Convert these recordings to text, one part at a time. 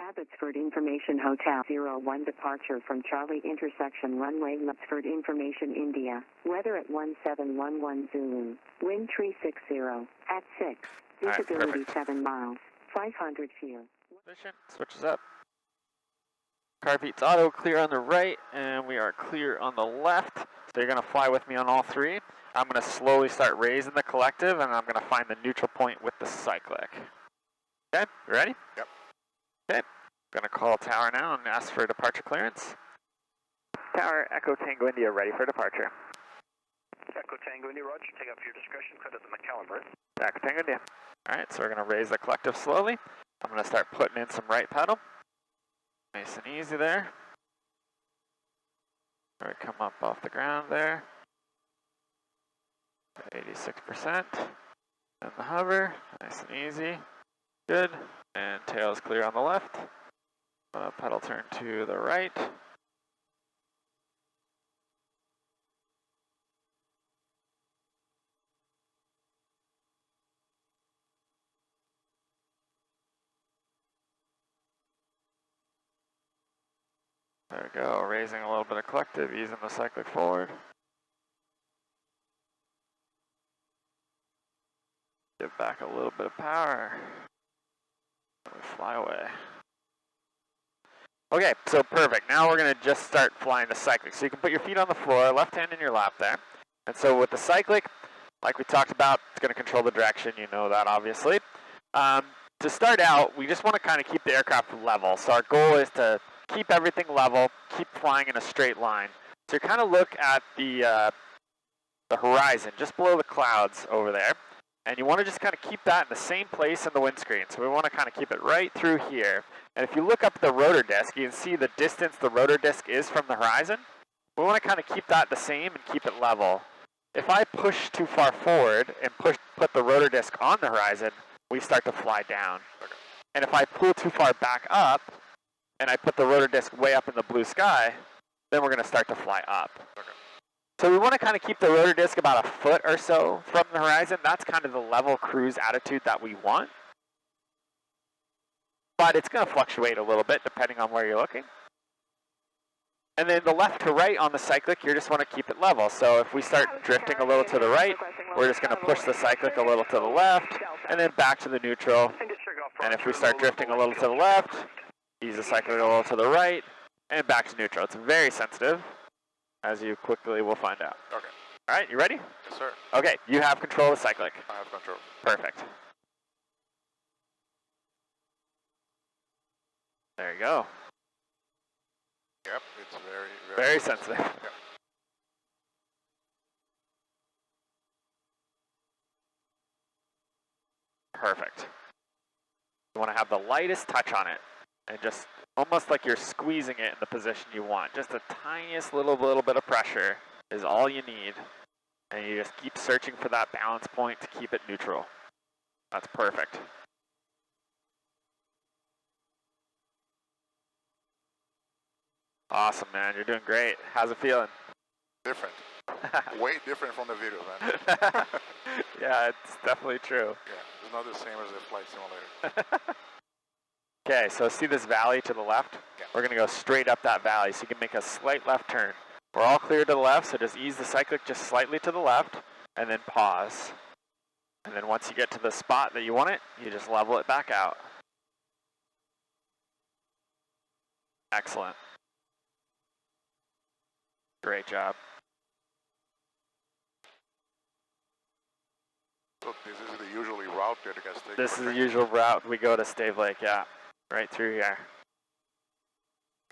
Abbotsford Information Hotel 01 departure from Charlie intersection runway Abbotsford Information India. Weather at 1711 Zulu. Wind 360 at 6. Visibility 7 miles. 500 feet. Position switches up. Car beats auto, clear on the right, and we are clear on the left. So you're going to fly with me on all three. I'm going to slowly start raising the collective, and I'm going to find the neutral point with the cyclic. Okay, you ready? Yep. Okay, I'm going to call tower now and ask for departure clearance. Tower, Echo Tango India, ready for departure. Echo Tango India, roger. Take off your discretion, credit the McCalibur. Echo Tango India. Alright, so we're going to raise the collective slowly. I'm going to start putting in some right pedal. Nice and easy there. All right, come up off the ground there. 86%. And the hover, nice and easy. Good. And tail's clear on the left. Pedal turn to the right. There we go, raising a little bit of collective, easing the cyclic forward. Give back a little bit of power. And we fly away. Okay, so perfect. Now we're going to just start flying the cyclic. So you can put your feet on the floor, left hand in your lap there. And so with the cyclic, like we talked about, it's going to control the direction. You know that, obviously. To start out, we just want to kind of keep the aircraft level. So our goal is to keep everything level, keep flying in a straight line. So you kind of look at the horizon, just below the clouds over there. And you want to just kind of keep that in the same place in the windscreen. So we want to kind of keep it right through here. And if you look up at the rotor disc, you can see the distance the rotor disc is from the horizon. We want to kind of keep that the same and keep it level. If I push too far forward and put the rotor disc on the horizon, we start to fly down. And if I pull too far back up, and I put the rotor disc way up in the blue sky, then we're going to start to fly up. Okay. So we want to kind of keep the rotor disc about a foot or so from the horizon. That's kind of the level cruise attitude that we want. But it's going to fluctuate a little bit depending on where you're looking. And then the left to right on the cyclic, you just want to keep it level. So if we start drifting a little to the right, we're just going to push the cyclic a little to the left, and then back to the neutral. And if we start drifting a little to the left, ease the cyclic a little to the right, and back to neutral. It's very sensitive, as you quickly will find out. Okay. All right, you ready? Yes, sir. Okay, you have control of the cyclic. I have control. Perfect. There you go. Yep, it's very sensitive. Yep. Perfect. You want to have the lightest touch on it, and just almost like you're squeezing it in the position you want. Just the tiniest little bit of pressure is all you need, and you just keep searching for that balance point to keep it neutral. That's perfect. Awesome, man. You're doing great. How's it feeling? Different. Way different from the video, man. Yeah, it's definitely true. Yeah, it's not the same as the flight simulator. Okay, so see this valley to the left? Yeah. We're going to go straight up that valley, so you can make a slight left turn. We're all clear to the left, so just ease the cyclic just slightly to the left, and then pause. And then once you get to the spot that you want it, you just level it back out. Excellent. Great job. So this is the usual route that you guys take? This is the usual route we go to Stave Lake, yeah. Right through here.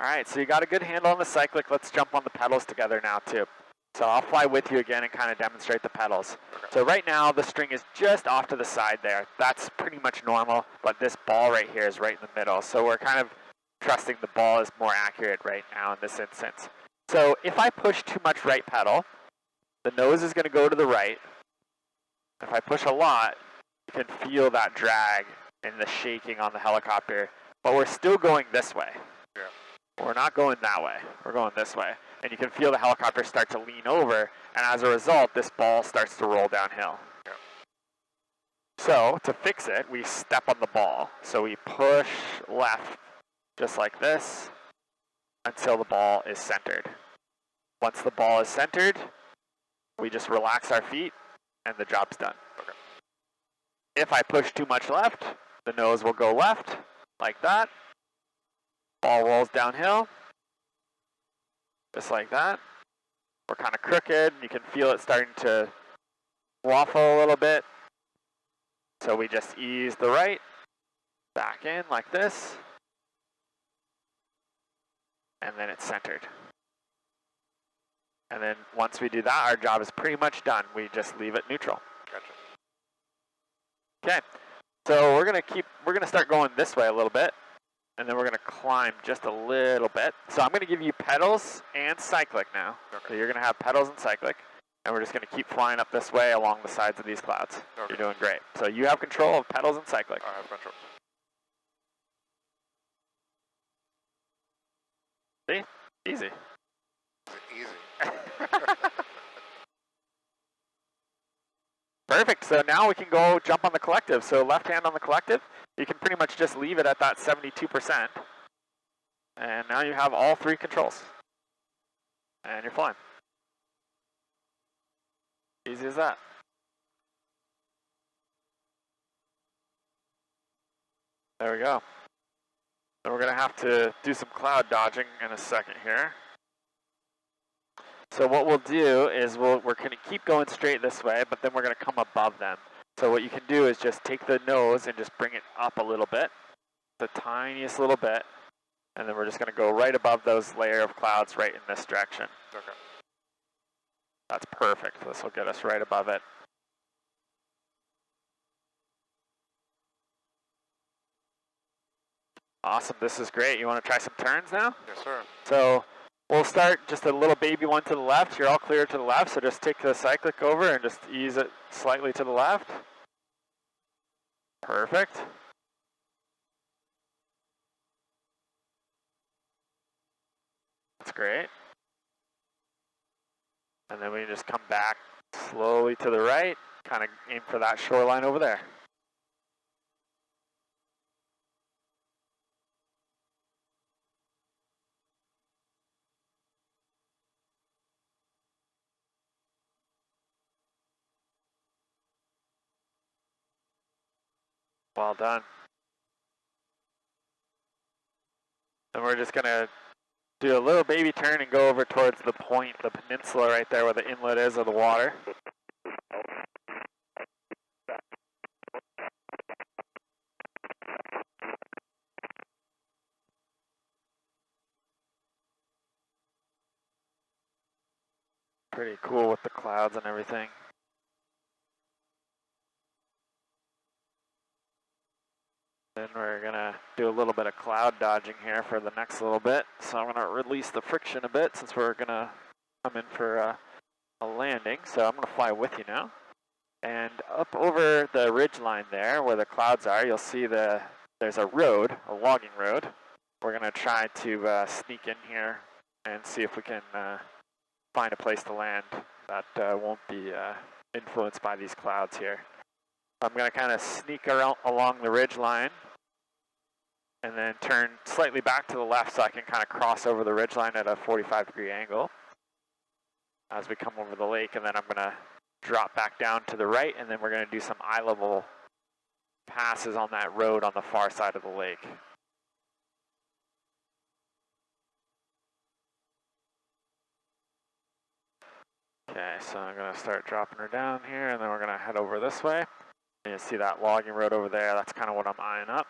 Alright, so you got a good handle on the cyclic. Let's jump on the pedals together now too. So I'll fly with you again and kind of demonstrate the pedals. Okay. So right now the string is just off to the side there. That's pretty much normal, but this ball right here is right in the middle. So we're kind of trusting the ball is more accurate right now in this instance. So if I push too much right pedal, the nose is going to go to the right. If I push a lot, you can feel that drag and the shaking on the helicopter, but we're still going this way. Yeah. We're not going that way. We're going this way. And you can feel the helicopter start to lean over, and as a result, this ball starts to roll downhill. Yeah. So to fix it, we step on the ball. So we push left just like this, until the ball is centered. Once the ball is centered, we just relax our feet and the job's done. Okay. If I push too much left, the nose will go left, like that. Ball rolls downhill, just like that. We're kind of crooked. You can feel it starting to waffle a little bit. So we just ease the right, back in like this, and then it's centered. And then once we do that, our job is pretty much done. We just leave it neutral. Gotcha. Okay, so we're gonna start going this way a little bit, and then we're gonna climb just a little bit. So I'm gonna give you pedals and cyclic now. Okay. So you're gonna have pedals and cyclic, and we're just gonna keep flying up this way along the sides of these clouds. Okay. You're doing great. So you have control of pedals and cyclic. I have control. See? Easy. Easy. Perfect. So now we can go jump on the collective. So left hand on the collective, you can pretty much just leave it at that 72%. And now you have all three controls. And you're flying. Easy as that. There we go. Then we're going to have to do some cloud dodging in a second here. So what we'll do is we're going to keep going straight this way, but then we're going to come above them. So what you can do is just take the nose and just bring it up a little bit, the tiniest little bit, and then we're just going to go right above those layer of clouds right in this direction. Okay. That's perfect. This will get us right above it. Awesome. This is great. You want to try some turns now? Yes, sir. So we'll start just a little baby one to the left. You're all clear to the left, so just take the cyclic over and just ease it slightly to the left. Perfect. That's great. And then we just come back slowly to the right, kind of aim for that shoreline over there. Well done. Then we're just going to do a little baby turn and go over towards the point, the peninsula right there where the inlet is of the water. Pretty cool with the clouds and everything. Then we're gonna do a little bit of cloud dodging here for the next little bit. So I'm gonna release the friction a bit since we're gonna come in for a landing. So I'm gonna fly with you now. And up over the ridge line there where the clouds are, you'll see there's a road, a logging road. We're gonna try to sneak in here and see if we can find a place to land that won't be influenced by these clouds here. I'm gonna kind of sneak around along the ridge line and then turn slightly back to the left so I can kind of cross over the ridgeline at a 45-degree angle as we come over the lake, and then I'm going to drop back down to the right, and then we're going to do some eye-level passes on that road on the far side of the lake. Okay, so I'm going to start dropping her down here, and then we're going to head over this way. You see that logging road over there, that's kind of what I'm eyeing up.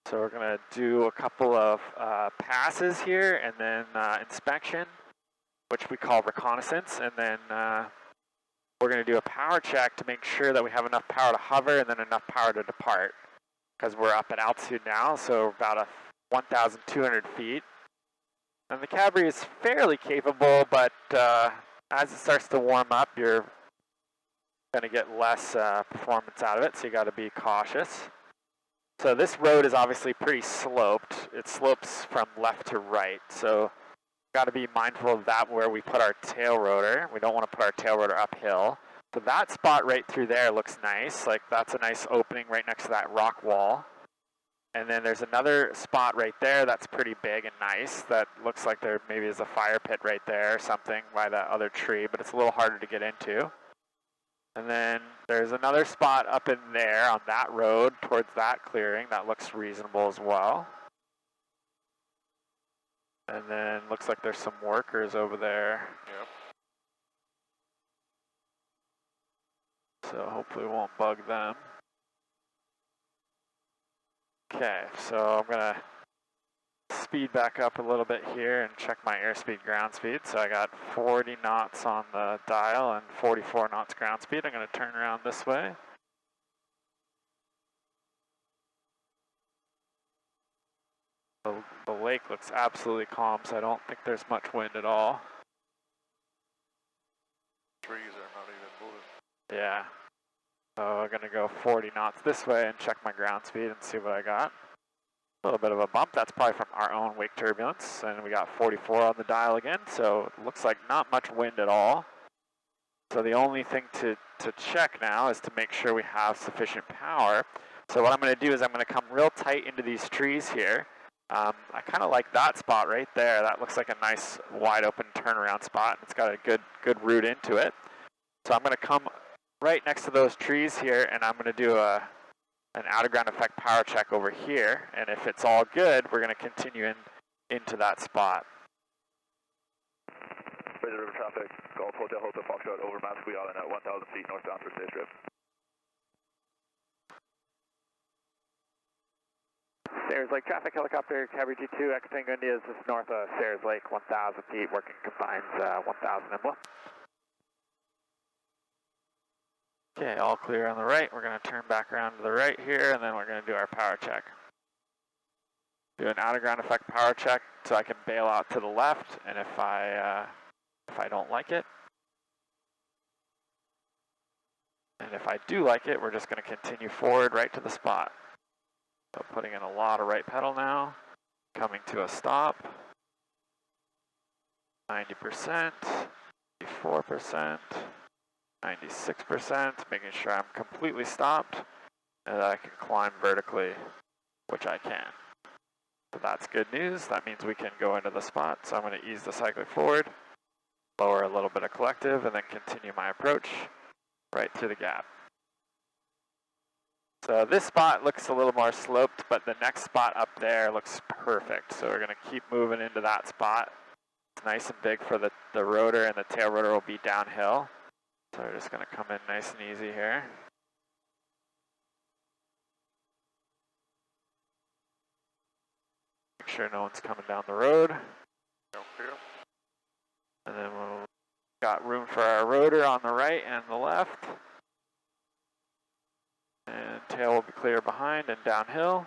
So we're going to do a couple of passes here and then inspection, which we call reconnaissance, and then we're going to do a power check to make sure that we have enough power to hover and then enough power to depart, because we're up at altitude now, so about 1,200 feet. And the Cabri is fairly capable, but as it starts to warm up, you're going to get less performance out of it, so you got to be cautious. So this road is obviously pretty sloped. It slopes from left to right, so got to be mindful of that where we put our tail rotor. We don't want to put our tail rotor uphill. So that spot right through there looks nice. Like that's a nice opening right next to that rock wall. And then there's another spot right there that's pretty big and nice that looks like there maybe is a fire pit right there or something by that other tree, but it's a little harder to get into. And then there's another spot up in there on that road towards that clearing that looks reasonable as well. And then looks like there's some workers over there. Yep. So hopefully it won't bug them. Okay, so I'm gonna speed back up a little bit here and check my airspeed ground speed. So I got 40 knots on the dial and 44 knots ground speed. I'm gonna turn around this way. The lake looks absolutely calm, so I don't think there's much wind at all. Trees are not even moving. Yeah. So I'm gonna go 40 knots this way and check my ground speed and see what I got. A little bit of a bump. That's probably from our own wake turbulence, and we got 44 on the dial again, so it looks like not much wind at all. So the only thing to check now is to make sure we have sufficient power. So what I'm going to do is I'm going to come real tight into these trees here. I kind of like that spot right there. That looks like a nice wide open turnaround spot. It's got a good route into it. So I'm going to come right next to those trees here, and I'm going to do an out-of-ground effect power check over here, and if it's all good, we're going to continue into that spot. Razor River traffic, Golf Hotel Hotel Foxtrot over Mascui Island at 1,000 feet northbound for stage drift. Sayers Lake traffic, helicopter Cabri G2, X Tango India, this is north of Sayers Lake, 1,000 feet, working confines 1,000 and below. Okay, all clear on the right. We're going to turn back around to the right here, and then we're going to do our power check. Do an out-of-ground effect power check so I can bail out to the left, and if I don't like it, and if I do like it, we're just going to continue forward right to the spot. So putting in a lot of right pedal now, coming to a stop, 90%, 84%, 96%, making sure I'm completely stopped and that I can climb vertically, which I can. So that's good news. That means we can go into the spot. So I'm going to ease the cyclic forward, lower a little bit of collective, and then continue my approach right through the gap. So this spot looks a little more sloped, but the next spot up there looks perfect. So we're going to keep moving into that spot. It's nice and big for the rotor, and the tail rotor will be downhill. So we're just going to come in nice and easy here. Make sure no one's coming down the road. And then we'll got room for our rotor on the right and the left. And tail will be clear behind and downhill.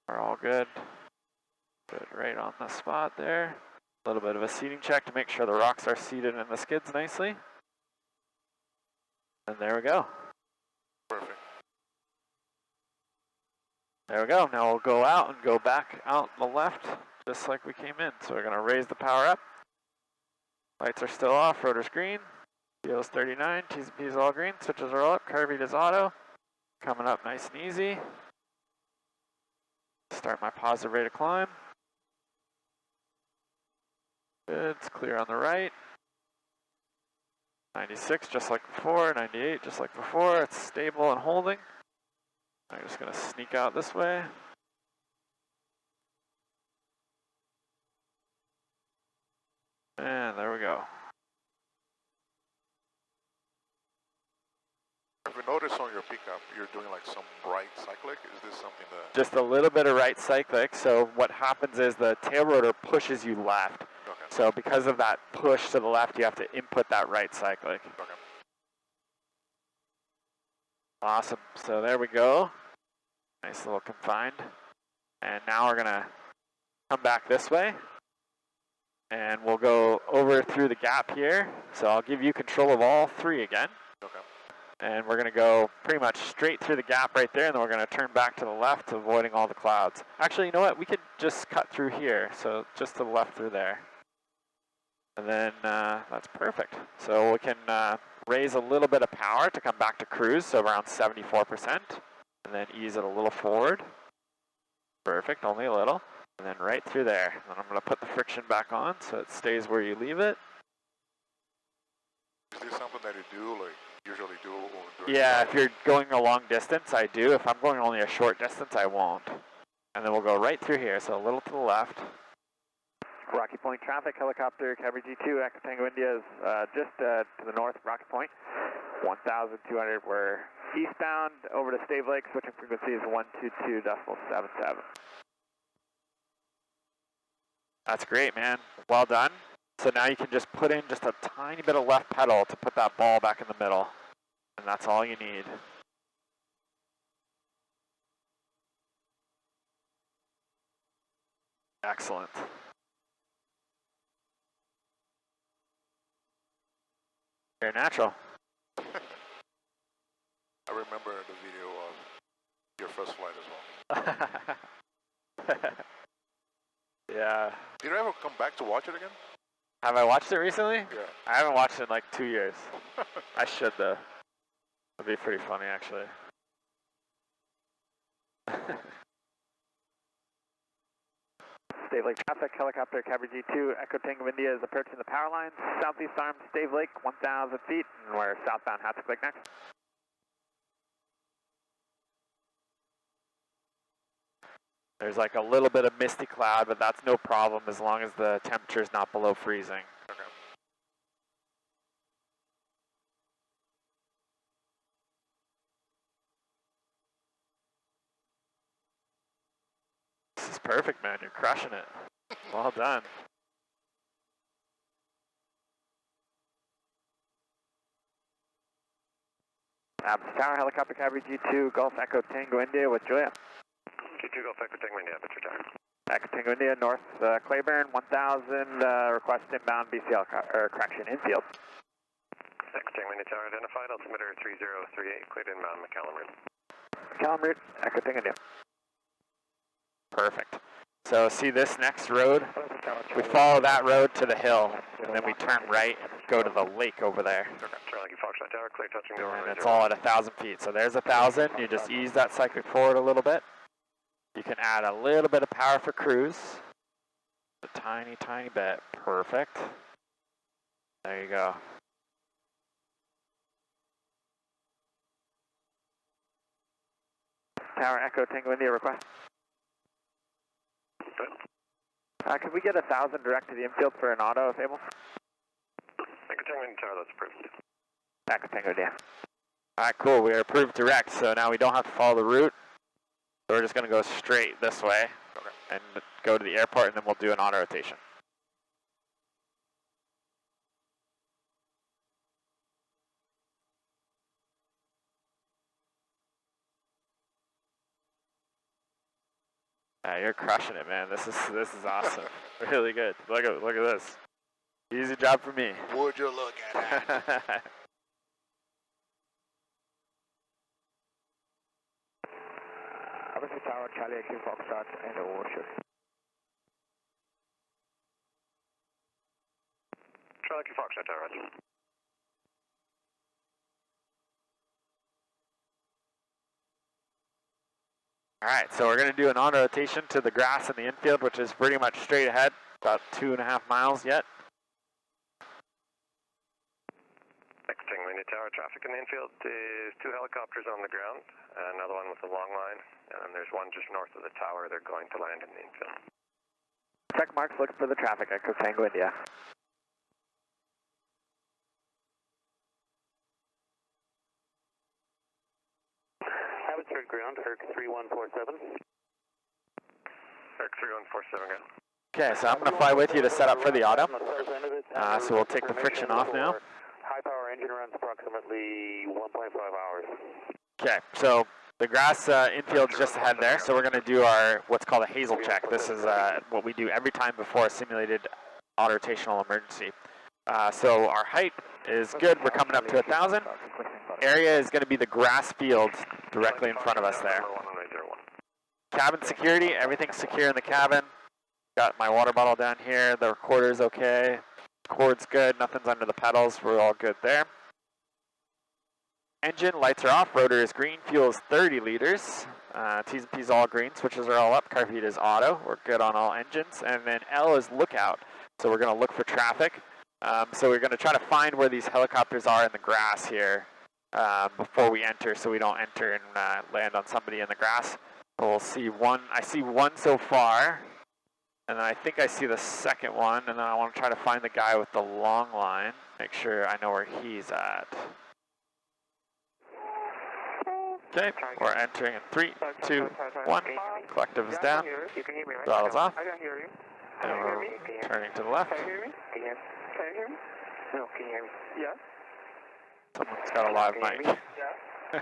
We're all good. Good, right on the spot there. A little bit of a seating check to make sure the rocks are seated in the skids nicely. And there we go. Perfect. There we go. Now we'll go out and go back out the left just like we came in. So we're going to raise the power up. Lights are still off, rotor's green. Wheels 39, T's and P's all green, switches are all up, carb is auto. Coming up nice and easy. Start my positive rate of climb. Good, it's clear on the right. 96 just like before, 98 just like before, it's stable and holding. I'm just going to sneak out this way. And there we go. If you notice on your pickup, you're doing like some right cyclic. Is this something that... Just a little bit of right cyclic. So what happens is the tail rotor pushes you left. Okay. So because of that push to the left, you have to input that right cyclic. Okay. Awesome. So there we go. Nice little confined. And now we're going to come back this way. And we'll go over through the gap here. So I'll give you control of all three again. Okay. And we're going to go pretty much straight through the gap right there, and then we're going to turn back to the left, avoiding all the clouds. Actually, you know what? We could just cut through here, so just to the left through there. And then that's perfect. So we can raise a little bit of power to come back to cruise, so around 74%, and then ease it a little forward. Perfect, only a little. And then right through there. And I'm going to put the friction back on so it stays where you leave it. Is this something that you do, like, usually do? During Yeah, if you're going a long distance, I do. If I'm going only a short distance, I won't. And then we'll go right through here, so a little to the left. Rocky Point traffic, helicopter, Cabri G2, Echo Tango India is just to the north, Rocky Point. 1,200, we're eastbound over to Stave Lake, switching frequency is 122.77. That's great, man. Well done. So now you can just put in just a tiny bit of left pedal to put that ball back in the middle. And that's all you need. Excellent. Very natural. I remember the video of your first flight as well. Yeah. Did you ever come back to watch it again? Have I watched it recently? Yeah. I haven't watched it in like 2 years. I should though. That'd be pretty funny actually. Stave Lake traffic, helicopter, Cabri G2, Echo Tango India is approaching the power lines. Southeast arm, Stave Lake, 1,000 feet, and we're southbound Hatchet Lake next. There's like a little bit of misty cloud, but that's no problem as long as the temperature is not below freezing. Okay. This is perfect, man. You're crushing it. Well done. Abs Tower, helicopter, Cabri G2, Golf Echo Tango India with Julia. G2 Golf Echo Tango India, Britsh Tower. Echo Tango India, North Claiborne, 1,000, request inbound BCL, or correction, infield. Echo Tango India Tower identified, altimeter 3038, cleared inbound McCallum route. McCallum route, Echo Tango India. Perfect. So see this next road? We follow that road to the hill, and then we turn right and go to the lake over there. Okay, Charlie Foxtrot Tower, clear touching go And runway it's all at 1,000 feet. So there's 1,000. You just ease that cyclic forward a little bit. You can add a little bit of power for cruise. A tiny, tiny bit. Perfect. There you go. Tower Echo Tango India request. Could we get 1,000 direct to the infield for an auto if able? Echo Tango India Tower, that's approved. Echo Tango India. Alright, cool. We are approved direct, so now we don't have to follow the route. So we're just going to go straight this way and go to the airport, and then we'll do an auto rotation. Yeah, you're crushing it, man. This is awesome. Really good. Look at this. Easy job for me. Would you look at that? Obviously Tower, Charlie Q Foxtrot, and overshoot. Charlie Q Foxtrot Tower, Roger. Alright, so we're going to do an auto rotation to the grass in the infield, which is pretty much straight ahead, about 2.5 miles yet. Echo Tango India Tower, traffic in the infield is 2 helicopters on the ground, another one with a long line, and there's one just north of the tower. They're going to land in the infield. Check marks, look for the traffic, Echo Tango India. Abbotsford ground, ERC 3147. ERC 3147, go. Okay, so I'm going to fly with you to set up for the auto. So we'll take the friction off now. High power engine runs approximately 1.5 hours. Okay, so the grass infield is just ahead there, so we're going to do our what's called a hazel check. This is what we do every time before a simulated auto rotational emergency. So our height is good. We're coming up to 1,000. Area is going to be the grass field directly in front of us there. Cabin security, everything's secure in the cabin. Got my water bottle down here. The recorder's okay. Cord's good, nothing's under the pedals, we're all good there. Engine, lights are off, rotor is green, fuel is 30 liters. T's and P's all green, switches are all up, carb heat is auto, we're good on all engines. And then L is lookout, so we're gonna look for traffic. So we're gonna try to find where these helicopters are in the grass here before we enter, so we don't enter and land on somebody in the grass. But we'll see one, I see one so far, and then I think I see the second one, and then I wanna try to find the guy with the long line, make sure I know where he's at. Okay, we're entering in 3, 2, 1. Collective is down. Throttle's off. And we're turning to the left. Can you hear me? No, can you hear me? Yes. Someone's got a live mic. Yeah.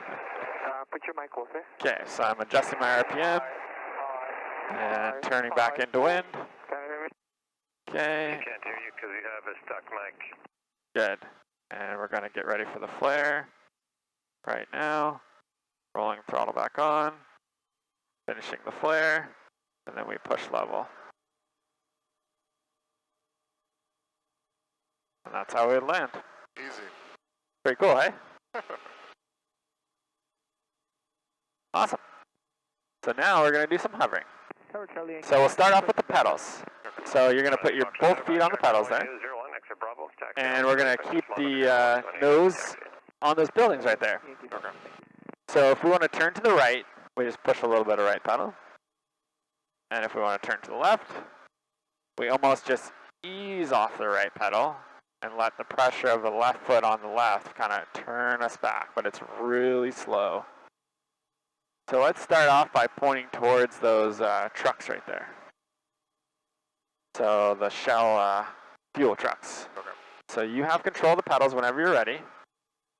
Put your mic closer. Okay, so I'm adjusting my RPM and turning back into wind. Can you hear me? Okay, I can't hear you because you have a stuck mic. good. And we're going to get ready for the flare right now. Rolling throttle back on, finishing the flare, and then we push level. And that's how we land. Easy. Pretty cool, hey? Awesome. So now we're going to do some hovering. So we'll start off with the pedals. So you're going to put your both feet on the pedals there. And we're going to keep the nose on those buildings right there. Okay. So if we want to turn to the right, we just push a little bit of right pedal. And if we want to turn to the left, we almost just ease off the right pedal and let the pressure of the left foot on the left kind of turn us back, but it's really slow. So let's start off by pointing towards those trucks right there. So the Shell fuel trucks. Okay. So you have control of the pedals whenever you're ready.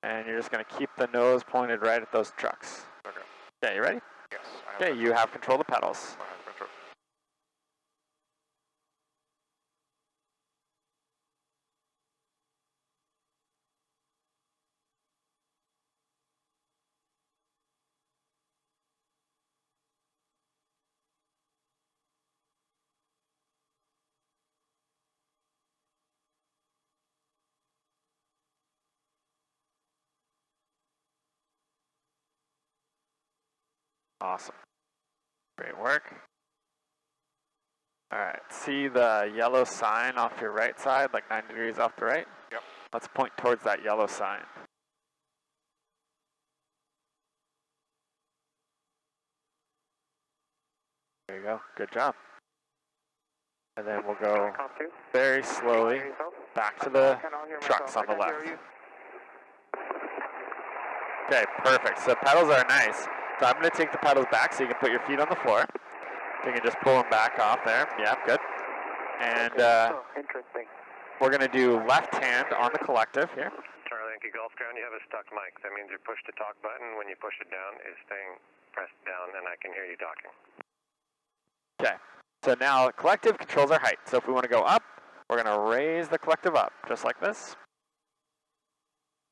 And you're just going to keep the nose pointed right at those trucks. Okay. Okay, you ready? Yes. I have Okay, you have control of the pedals. I have control. Awesome. Great work. All right, see the yellow sign off your right side, like 9 degrees off the right? Yep. Let's point towards that yellow sign. There you go, good job. And then we'll go very slowly back to the trucks on the left. Okay, perfect. So pedals are nice. So I'm going to take the pedals back so you can put your feet on the floor. You can just pull them back off there. Yeah, good. And Interesting. we're going to do left hand on the collective here. Charlie Yankee Golf Ground, you have a stuck mic. That means you push the talk button. When you push it down, it's staying pressed down, and I can hear you talking. Okay. So now collective controls our height. So if we want to go up, we're going to raise the collective up, just like this.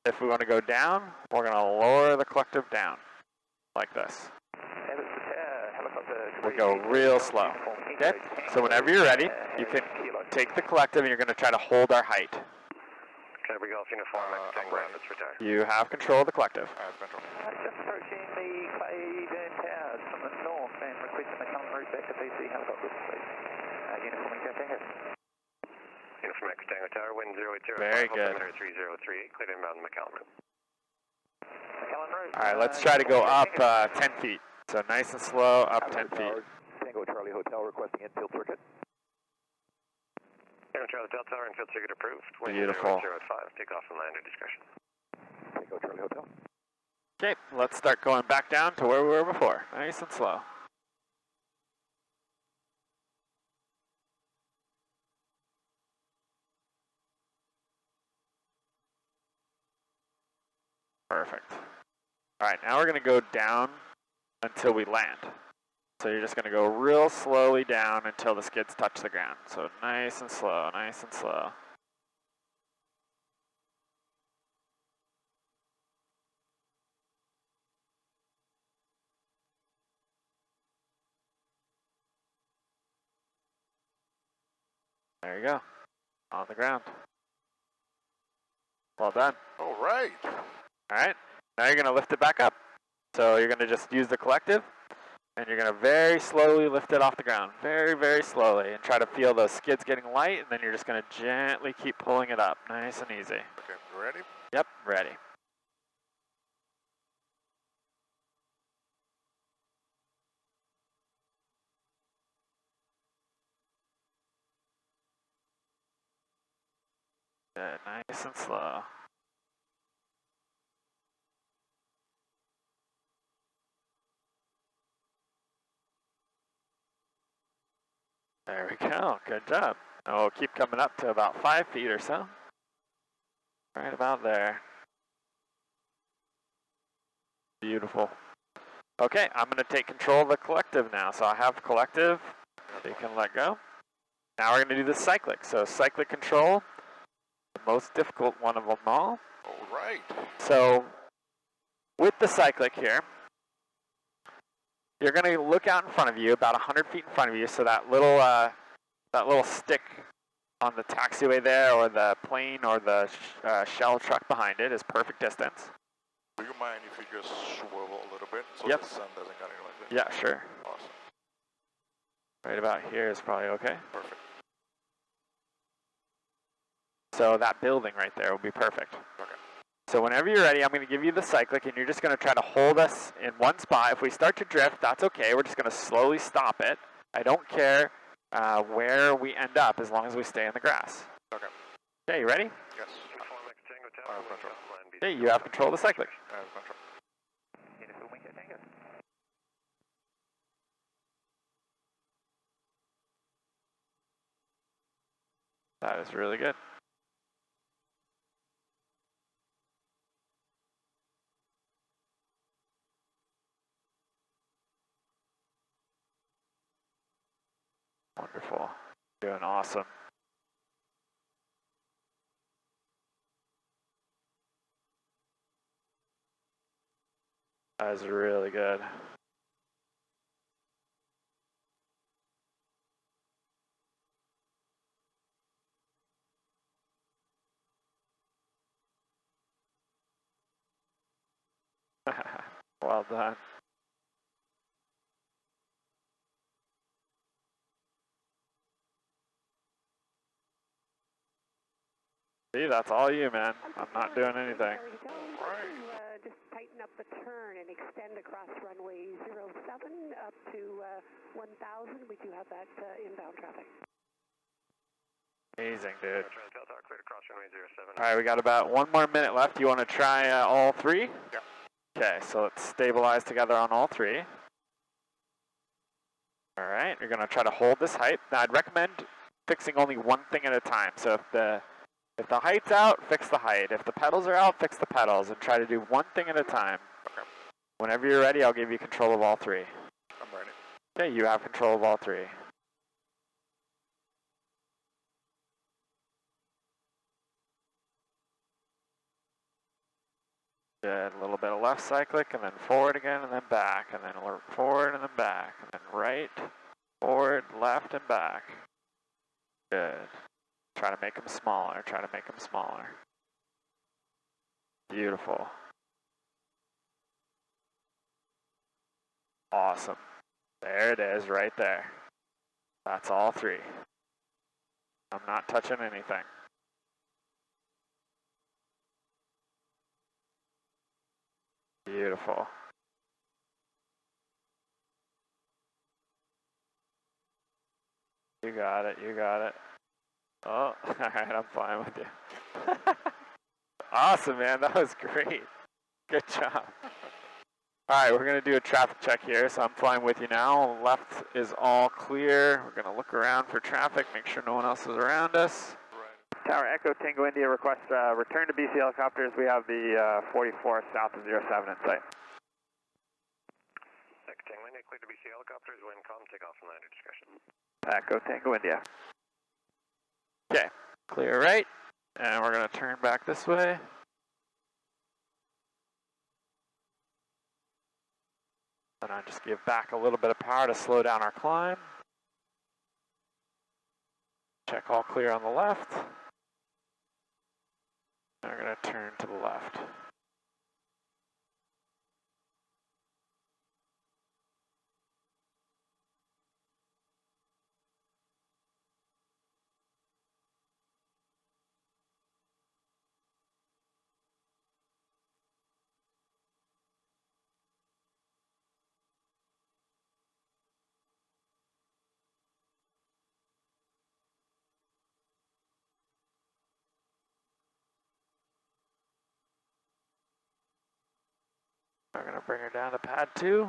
If we want to go down, we're going to lower the collective down, like this. We'll go real slow. Okay? So whenever you're ready, you can take the collective and you're going to try to hold our height. Cabri Golf Uniform, X-Tango Rapids, retire. You have control of the collective. I have control. Just approaching the Claydon Towers from the north and requesting the current route back to BC helicopters, please. Uniform go ahead. Uniform X-Tango Tower, wind 080. Very good. 3038, cleared inbound McAllen. McAllen Road. All right, let's try to go up 10 feet. So nice and slow, up 10 feet. Tango Charlie Hotel requesting infield circuit. Tango Charlie Hotel Tower, infield circuit approved. Wind Beautiful. 005, takeoff and lander discussion. Tango Charlie Hotel. Okay, let's start going back down to where we were before. Nice and slow. Perfect. All right, now we're going to go down until we land. So you're just going to go real slowly down until the skids touch the ground. So nice and slow, nice and slow. There you go, on the ground. Well done. All right. All right. Now you're going to lift it back up. So you're going to just use the collective, and you're going to very slowly lift it off the ground. Very, very slowly. And try to feel those skids getting light, and then you're just going to gently keep pulling it up. Nice and easy. Okay, ready? Yep, ready. Good, nice and slow. There we go, good job. And we'll keep coming up to about 5 feet or so. Right about there. Beautiful. Okay, I'm going to take control of the collective now. So I have collective, so you can let go. Now we're going to do the cyclic. So cyclic control, the most difficult one of them all. All right. So with the cyclic here, you're going to look out in front of you, about 100 feet in front of you, so that little stick on the taxiway there, or the plane, or the shell truck behind it is perfect distance. Do you mind if you just swivel a little bit so Yep. the sun doesn't get any like this? Yeah, sure. Awesome. Right about here is probably okay. Perfect. So that building right there will be perfect. Okay. So whenever you're ready, I'm going to give you the cyclic, and you're just going to try to hold us in one spot. If we start to drift, that's okay. We're just going to slowly stop it. I don't care where we end up as long as we stay in the grass. Okay. Okay, you ready? Yes. I have control. Okay, you have control of the cyclic. I have control. Uniform Wing Tango. That is really good. Wonderful. Doing awesome. That is really good. Well done. See, that's all you, man. I'm not doing anything. There we go. Just tighten up the turn and extend across runway 07 up to 1000. We do have that inbound traffic. Amazing, dude. Across runway 07. All right, we got about 1 more minute left. You want to try all 3? Yeah. Okay, so let's stabilize together on all 3. All right, you're going to try to hold this height. Now, I'd recommend fixing only one thing at a time. So if the height's out, fix the height. If the pedals are out, fix the pedals, and try to do one thing at a time. Okay. Whenever you're ready, I'll give you control of all 3. I'm ready. Okay, you have control of all 3. Good, a little bit of left cyclic, and then forward again, and then back, and then forward, and then back, and then right, forward, left, and back. Good. Try to make them smaller, try to make them smaller. Beautiful. Awesome. There it is, right there. That's all 3. I'm not touching anything. Beautiful. You got it, you got it. Oh, alright, I'm fine with you. Awesome, man, that was great. Good job. Alright, we're going to do a traffic check here, so I'm flying with you now. Left is all clear. We're going to look around for traffic, make sure no one else is around us. Right. Tower Echo Tango India, request return to BC helicopters. We have the 44 south of 07 in sight. Echo Tango India, clear to BC helicopters, wind calm, take off and ladder discussion. Echo Tango India. Okay, clear right, and we're going to turn back this way. And I just give back a little bit of power to slow down our climb. Check all clear on the left. We're going to turn to the left. We're going to bring her down to pad 2.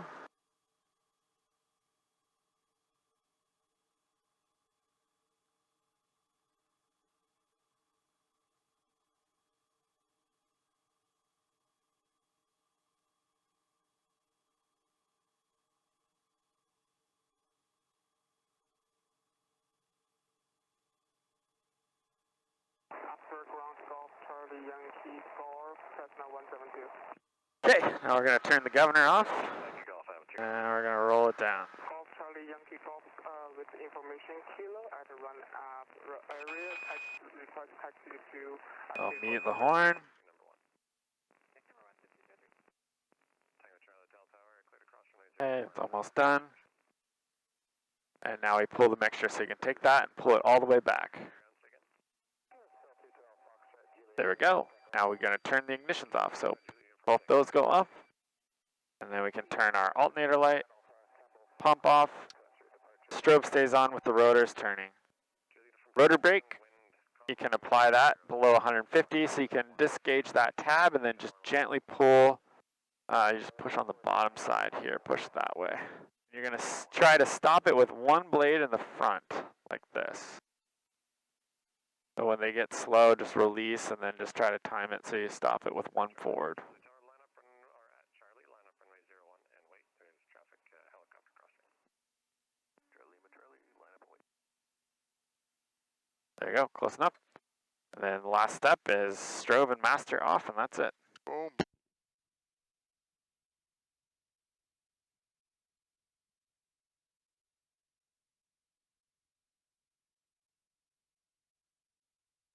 Upper ground golf, Charlie Yankee Golf, Cessna 172. Okay, now we're going to turn the governor off, Yankee Golf, altitude. and we're going to roll it down. Golf, Charlie Yankee Golf with information kilo at the run up area, request taxi to... I'll mute the horn. Okay, it's almost done. And now we pull the mixture, so you can take that and pull it all the way back. There we go. Now we're going to turn the ignitions off, so both those go off. And then we can turn our alternator light, pump off. Strobe stays on with the rotors turning. Rotor brake, you can apply that below 150, so you can disengage that tab and then just gently pull. You just push on the bottom side here, push that way. You're going to try to stop it with one blade in the front, like this. So when they get slow, just release and then just try to time it so you stop it with one forward. There you go, close enough. And then the last step is strobe and master off, and that's it.